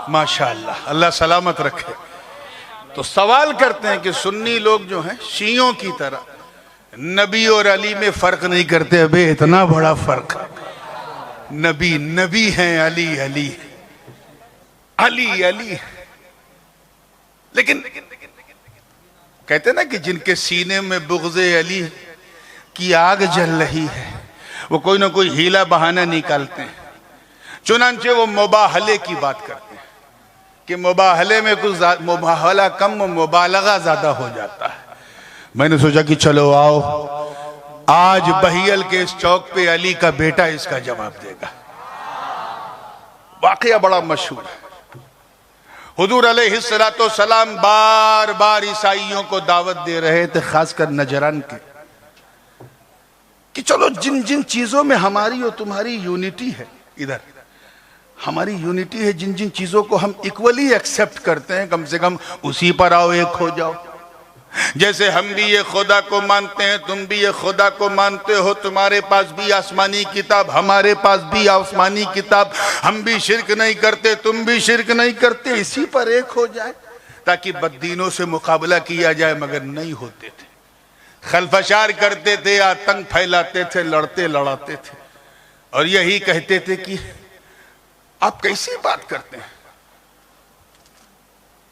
माशाअल्लाह, अल्लाह सलामत रखे। तो सवाल करते हैं कि सुन्नी लोग जो हैं शियों की तरह नबी और अली में फर्क नहीं करते। अबे इतना बड़ा फर्क, नबी नबी हैं, अली अली अली अली। लेकिन कहते ना कि जिनके सीने में बुग़्ज़े अली की आग जल रही है, वो कोई ना कोई हीला बहाना निकालते हैं। चुनांचे वो मुबाहले की बात करते हैं कि मुबाहले में कुछ मुबाहला कम, मुबालगा ज्यादा हो जाता है। मैंने सोचा कि चलो आओ, आज बहियल के इस चौक पे अली का बेटा इसका जवाब देगा। वाकया बड़ा मशहूर है। हुजूर अलैहिस्सलातो सलाम बार बार ईसाइयों को दावत दे रहे थे, खासकर नजरान के, कि चलो जिन जिन चीजों में हमारी और तुम्हारी यूनिटी है, इधर हमारी यूनिटी है, जिन जिन चीजों को हम इक्वली एक्सेप्ट करते हैं, कम से कम उसी पर आओ, एक हो जाओ। जैसे हम भी ये खुदा को मानते हैं, तुम भी ये खुदा को मानते हो, तुम्हारे पास भी आसमानी किताब, हमारे पास भी आसमानी किताब, हम भी शिरक नहीं करते, तुम भी शिरक नहीं करते, इसी पर एक हो जाए ताकि बददीनों से मुकाबला किया जाए। मगर नहीं होते थे, खलफशार करते थे, आतंक फैलाते थे, लड़ते लड़ाते थे और यही कहते थे कि आप कैसी बात करते हैं,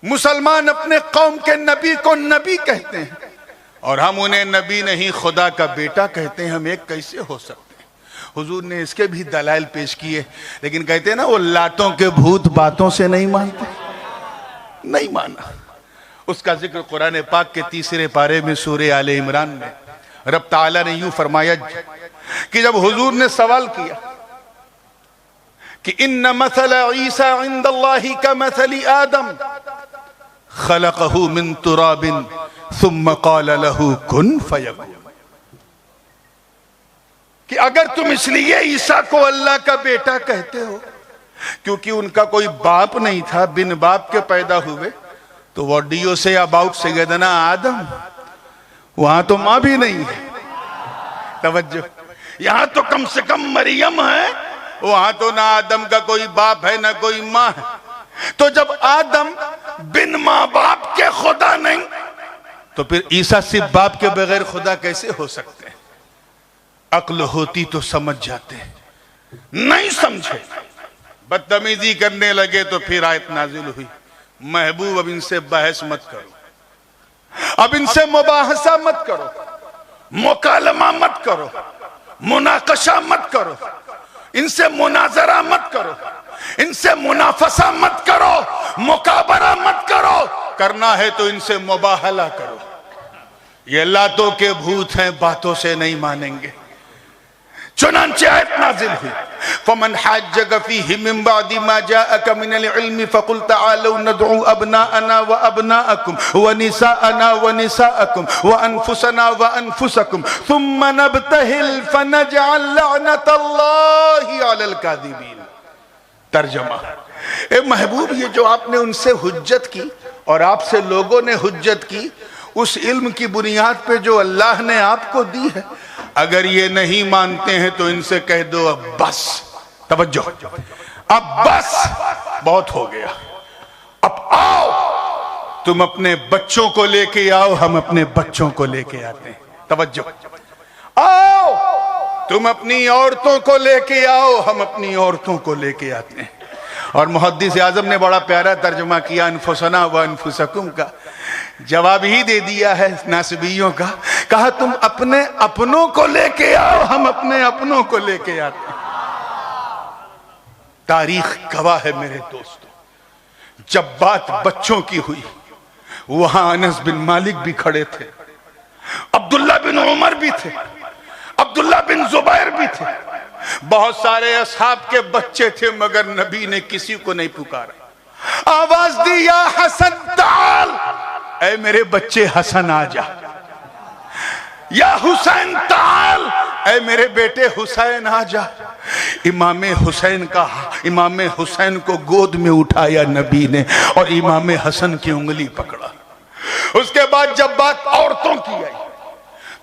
मुसलमान अपने कौम के नबी को नबी कहते हैं और हम उन्हें नबी नहीं खुदा का बेटा कहते हैं, हम एक कैसे हो सकते हैं। हुजूर ने इसके भी दलाइल पेश किए, लेकिन कहते हैं ना वो लातों के भूत बातों से नहीं मानते, नहीं माना। उसका जिक्र कुरान पाक के 3 पारे में सूरह आले इमरान में रब ताला ने यूं फरमाया कि जब हुजूर ने सवाल किया कि इन्ना मसल ईसा इंदल्लाहि का मसली आदम खलक़हु मिन तुराबिन सुम्मा क़ाल लहू कुन फयकुन, कि अगर तुम इसलिए ईसा को अल्लाह का बेटा कहते हो क्योंकि उनका कोई बाप नहीं था, बिन बाप के पैदा हुए, तो what do you say about सैयदना आदम, वहां तो मां भी नहीं है। तवज्जो, यहां तो कम से कम मरियम है, वहां तो ना आदम का कोई बाप है ना कोई मां है। तो जब आदम बिन मां बाप के खुदा नहीं, तो फिर ईसा सिर्फ बाप के बगैर खुदा कैसे हो सकते हैं। अक्ल होती तो समझ जाते, नहीं समझे, बदतमीजी करने लगे तो फिर आयत नाजिल हुई, महबूब अब इनसे बहस मत करो, अब इनसे मुबाहसा मत करो, मुकालमा मत करो, मुनाकशा मत करो, इनसे मुनाजरा मत करो, इनसे मुनाफसा मत करो, मुकाबरा मत करो, करना है तो इनसे मुबाहला करो। ये लातों के भूत हैं, बातों से नहीं मानेंगे। चुनांचे आयत नाजिल हुई, फमन हज्जक फीहि मिन बादि मा जाअक मिनल इल्मि फकुल तआलू नदउ अबनाअना व अबनाअकुम व निसाअना व निसाअकुम व अनफुसना व अनफुसकुम थुम्मा नब्तहिल फनजअल लअनतल्लाहि अलल कादिबीन। तर्जुमा, ए महबूब, ये जो आपने उनसे हुज्जत की और आपसे लोगों ने हुज्जत की, उस इल्म की बुनियाद पे जो अल्लाह ने आपको दी है, अगर ये नहीं मानते हैं तो इनसे कह दो अब बस, तवज्जो, अब बस, बहुत हो गया, अब आओ, तुम अपने बच्चों को लेके आओ, हम अपने बच्चों को लेके आते हैं। तवज्जो, आओ, तुम अपनी औरतों को लेके आओ, हम अपनी औरतों को लेके आते हैं। और मुहद्दिस आजम ने बड़ा प्यारा तर्जुमा किया अनफुसना व अनफुसकुम का, जवाब ही दे दिया है नासबियों का, कहा तुम अपने अपनों को लेके आओ, हम अपने अपनों को लेके आते हैं। तारीख गवाह है मेरे दोस्तों, जब बात बच्चों की हुई, वहां अनस बिन मालिक भी खड़े थे, अब्दुल्ला बिन उमर भी थे, अब्दुल्ला बिन जुबैर भी थे, बहुत सारे असहाब के बच्चे थे, मगर नबी ने किसी को नहीं पुकारा। आवाज दी, या हसन ताल, ऐ मेरे बच्चे हसन आ जा, या हुसैन ताल, ऐ मेरे बेटे हुसैन आ जा। इमाम हुसैन को गोद में उठाया नबी ने और इमाम हसन की उंगली पकड़ा। उसके बाद जब बात औरतों की आई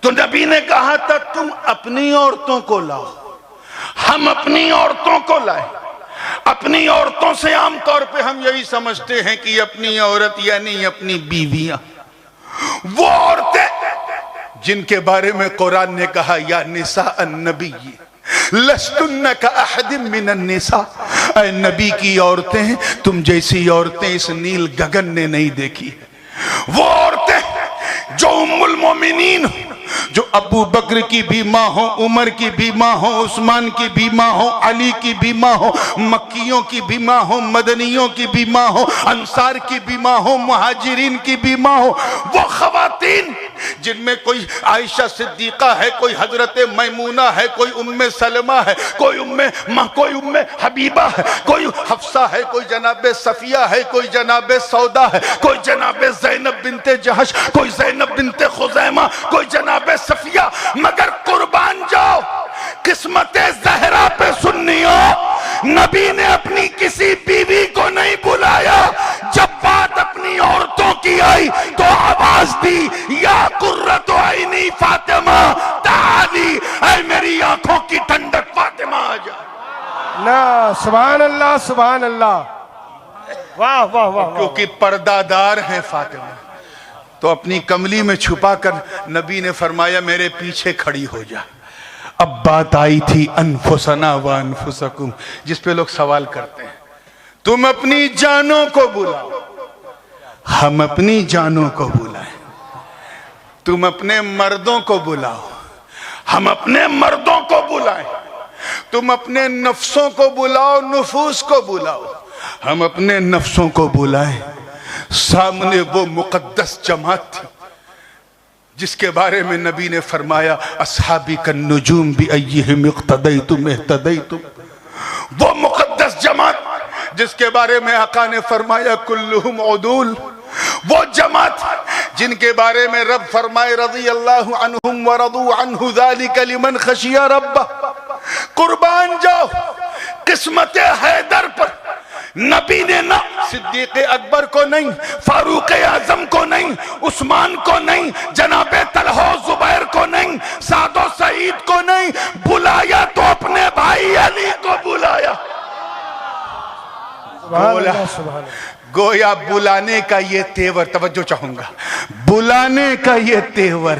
तो नबी ने कहा था तुम अपनी औरतों को लाओ, हम अपनी औरतों को लाए। अपनी औरतों से आमतौर पे हम यही समझते हैं कि अपनी औरत यानी अपनी बीवियां, वो औरतें जिनके बारे में कुरान ने कहा या निसा अन्नबी लस्तुन्ना का अहदिम मिनन निसा, ऐ नबी की औरतें तुम जैसी औरतें इस नील गगन ने नहीं देखी है। वो औरतें जो उम्मुल मोमिनीन, जो अबू बकर की भी माँ हो, उमर की भी माँ हो, उस्मान की भी माँ हो, अली की भी माँ हो, मक्कियों की भी माँ हो, मदनियों की भी माँ हो, अंसार की भी माँ हो, मुहाजिरीन की भी माँ हो, वो खवातीन जिनमें कोई आयशा सिद्दीका है, कोई हजरत मैमूना है, कोई उम्मे सलमा है, कोई उम्मे हबीबा है, कोई हफ्सा है, कोई जनाबे सफिया है, कोई जनाबे सौदा है, कोई जनाबे ज़ैनब बिनते जहश, कोई ज़ैनब बिनते खुज़ैमा, कोई जनाबे सफिया। मगर कुर्बान जाओ किस्मते ज़हरा पे सुन्नियों, नबी ने अपनी किसी बीवी को नहीं बुलाया। जब बात अपनी औरतों की आई तो आवाज दी, या कुर्रतु ऐनी फातिमा ताली, ऐ मेरी आंखों की ठंडक फातिमा आ जा। ना सुभान अल्लाह, सुभान अल्लाह, वाह वाह वाह। क्योंकि पर्दादार हैं फातिमा, तो अपनी कमली में छुपाकर नबी ने फरमाया मेरे पीछे खड़ी हो जा। अब बात आई थी अनफुसना व अनफुसकुम, जिस पे लोग सवाल करते हैं, तुम अपनी जानों को बुलाओ, हम अपनी जानों को बुलाएं, तुम अपने मर्दों को बुलाओ, हम अपने मर्दों को बुलाएं, तुम अपने नफ्सों को बुलाओ, नुफूस को बुलाओ, हम अपने नफ्सों को बुलाएं। सामने वो मुकद्दस जमात थी जिसके बारे में नबी ने फरमाया, अस्हाबी कन नुजूम बि अय्यिहिम इक्तदैतुम इह्तदैतुम। वो मुकद्दस जमात जिसके बारे में आका ने फरमाया कुल्लुहुम उदूल। वो जमात जिनके बारे में रब फरमाए रज़ियल्लाहु अन्हुम व रदू अन्हु ज़ालिका लिमन खशिया रब्बह। कुर्बान जाओ किस्मत हैदर पर, नबी ने ना सिद्दीक़ अकबर को नहीं, फारूक आजम को नहीं, उस्मान को नहीं, जनाबे तलहा जुबैर को नहीं, सादो सईद को नहीं बुलाया, तो अपने भाई अली को बुलाया। गोया बुलाने का ये तेवर, तवज्जो चाहूंगा, बुलाने का ये तेवर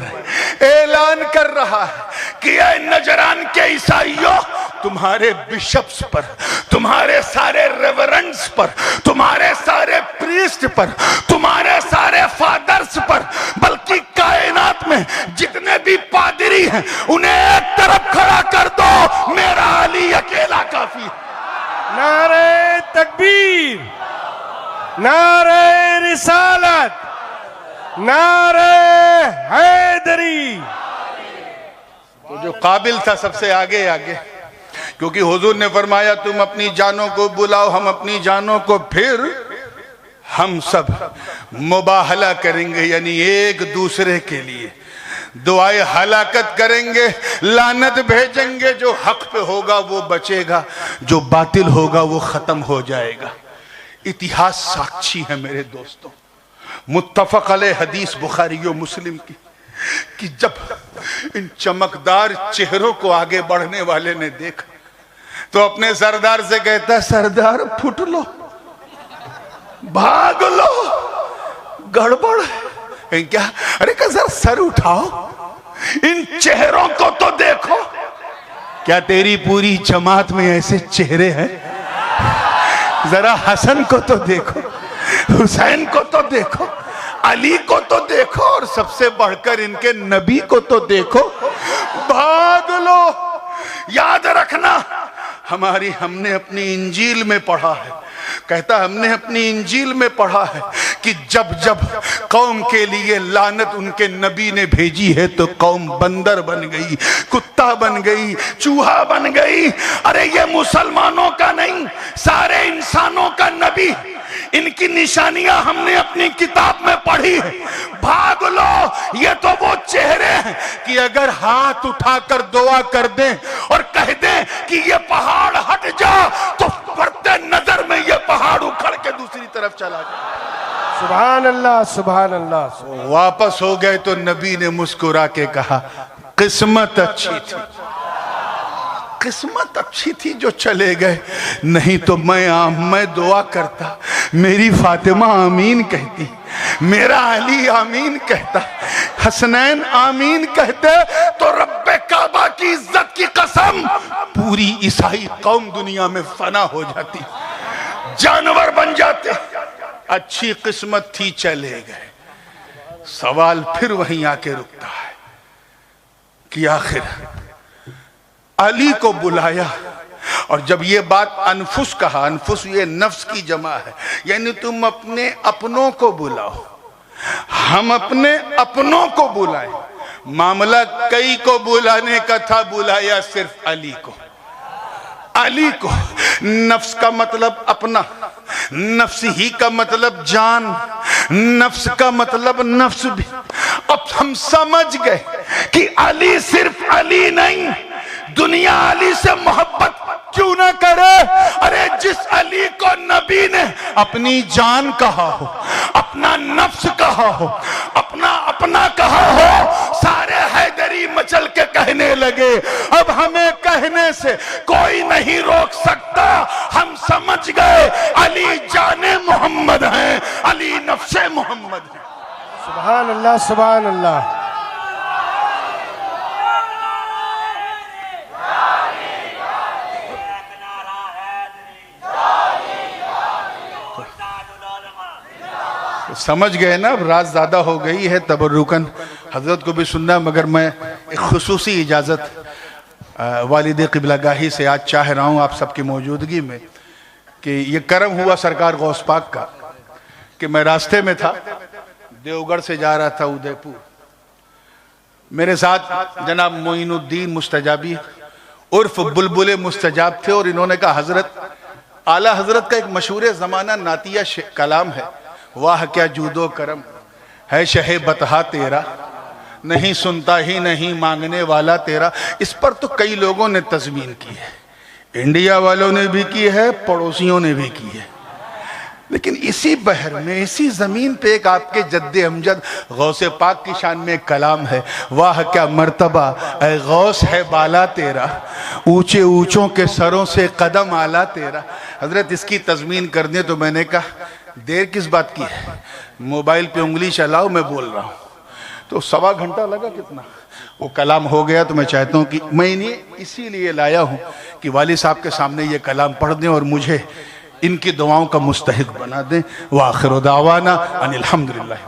ऐलान कर रहा है कि ऐ नजरान के ईसाइयों, तुम्हारे बिशप्स पर, तुम्हारे सारे रेवरेंड्स पर, तुम्हारे सारे प्रीस्ट पर, तुम्हारे सारे फादर्स पर, बल्कि कायनात में जितने भी पादरी हैं उन्हें एक तरफ खड़ा कर दो, मेरा अली अकेला काफी है। नारे तकबीर, नारे रिसालत, नारे हैदरी। तो जो काबिल था सबसे आगे आगे, क्योंकि हुजूर ने फरमाया तुम अपनी जानों को बुलाओ, हम अपनी जानों को, फिर हम सब मुबाहला करेंगे, यानी एक दूसरे के लिए दुआए हलाकत करेंगे, लानत भेजेंगे। जो हक पे होगा वो बचेगा, जो बातिल होगा वो खत्म हो जाएगा। इतिहास साक्षी है मेरे दोस्तों, मुत्तफक अलैह हदीस बुखारी और मुस्लिम की, कि जब इन चमकदार चेहरों को आगे बढ़ने वाले ने देखा तो अपने सरदार से कहता है, सरदार फुट लो, भाग लो, गड़बड़ है। क्या? अरे क्या सर उठाओ, इन चेहरों को तो देखो। क्या तेरी पूरी जमात में ऐसे चेहरे हैं? जरा हसन को तो देखो, हुसैन को तो देखो, अली को तो देखो, और सबसे बढ़कर इनके नबी को तो देखो। भाग लो। याद रखना, हमने अपनी इंजील में पढ़ा है, कहता हमने अपनी इंजील में पढ़ा है कि जब जब कौम के लिए लानत उनके नबी ने भेजी है तो कौम बंदर बन गई, कुत्ता बन गई, चूहा बन गई। अरे ये मुसलमानों का नहीं, सारे इंसानों का नबी। इनकी निशानियां हमने अपनी किताब में पढ़ी है। भाग लो। ये तो वो चेहरे हैं कि अगर हाथ उठाकर दुआ कर दें और कह दें कि ये पहाड़ हट जा, तो पड़ते नजर में ये पहाड़ उखड़ के दूसरी तरफ चला जाए। सुभान अल्लाह, सुभान अल्लाह। वापस हो गए तो नबी ने मुस्कुरा के कहा, किस्मत अच्छी थी, किस्मत अच्छी थी जो चले गए, नहीं तो मैं दुआ करता, मेरी फातिमा आमीन कहती, मेरा अली आमीन कहता, हसनैन आमीन कहते, तो रब्बे काबा की इज्जत की कसम पूरी ईसाई कौम दुनिया में फना हो जाती, जानवर बन जाते। अच्छी किस्मत थी, चले गए। सवाल फिर वहीं आके रुकता है कि आखिर अली को बुलाया, और जब ये बात अनफुस कहा, अनफुस ये नफ्स की जमा है, यानी तुम अपने अपनों को बुलाओ, हम अपने अपनों को बुलाए। मामला कई को बुलाने का था, बुलाया सिर्फ अली को। अली को। नफ्स का मतलब अपना, नफ्स ही का मतलब जान, नफ्स का मतलब नफ्स भी। अब हम समझ गए कि अली सिर्फ अली नहीं, दुनिया अली से मोहब्बत क्यों ना करे। अरे जिस अली को नबी ने अपनी जान कहा हो, अपना नफ्स कहा हो, अपना अपना कहा हो, सारे हैदरी मचल के कहने लगे। अब हमें कहने से कोई नहीं रोक सकता। हम समझ गए अली जाने मोहम्मद हैं, अली नफ्से मोहम्मद हैं। सुभान अल्लाह, सुभान अल्लाह। समझ गए ना, अब रात ज़्यादा हो गई है, तबरुकन हजरत को भी सुनना, मगर मैं एक खुसूसी इजाज़त वालिद क़िबलागाही से आज चाह रहा हूँ आप सबकी मौजूदगी में, कि ये करम हुआ सरकार गौस पाक का कि मैं रास्ते में था, देवगढ़ से जा रहा था उदयपुर। मेरे साथ जनाब मोइनुद्दीन मुस्तजाबी उर्फ बुलबुल मुस्तजाब थे, और इन्होंने कहा हजरत, आला हजरत का एक मशहूर ज़माना नातिया कलाम है, वाह क्या जूदो करम है शहे बतहा तेरा, नहीं सुनता ही नहीं मांगने वाला तेरा। इस पर तो कई लोगों ने तज़मीन की है, इंडिया वालों ने भी की है, पड़ोसियों ने भी की है, लेकिन इसी बहर में, इसी जमीन पे एक आपके जद्दे अमजद गौसे पाक की शान में कलाम है, वाह क्या मर्तबा ऐ गौस है बाला तेरा, ऊंचे ऊंचों के सरों से कदम आला तेरा। हजरत इसकी तज़मीन कर दें तो मैंने कहा देर किस बात की है, मोबाइल पे उंगली चलाओ, मैं बोल रहा हूँ। तो 1.25 घंटा लगा, कितना वो कलाम हो गया। तो मैं चाहता हूँ कि मैं इन्हें इसीलिए लाया हूँ कि वाली साहब के सामने ये कलाम पढ़ दें और मुझे इनकी दुआओं का मुस्तहिक बना दें। व आखिर दावाना अनिल हम्दुलिल्लाह।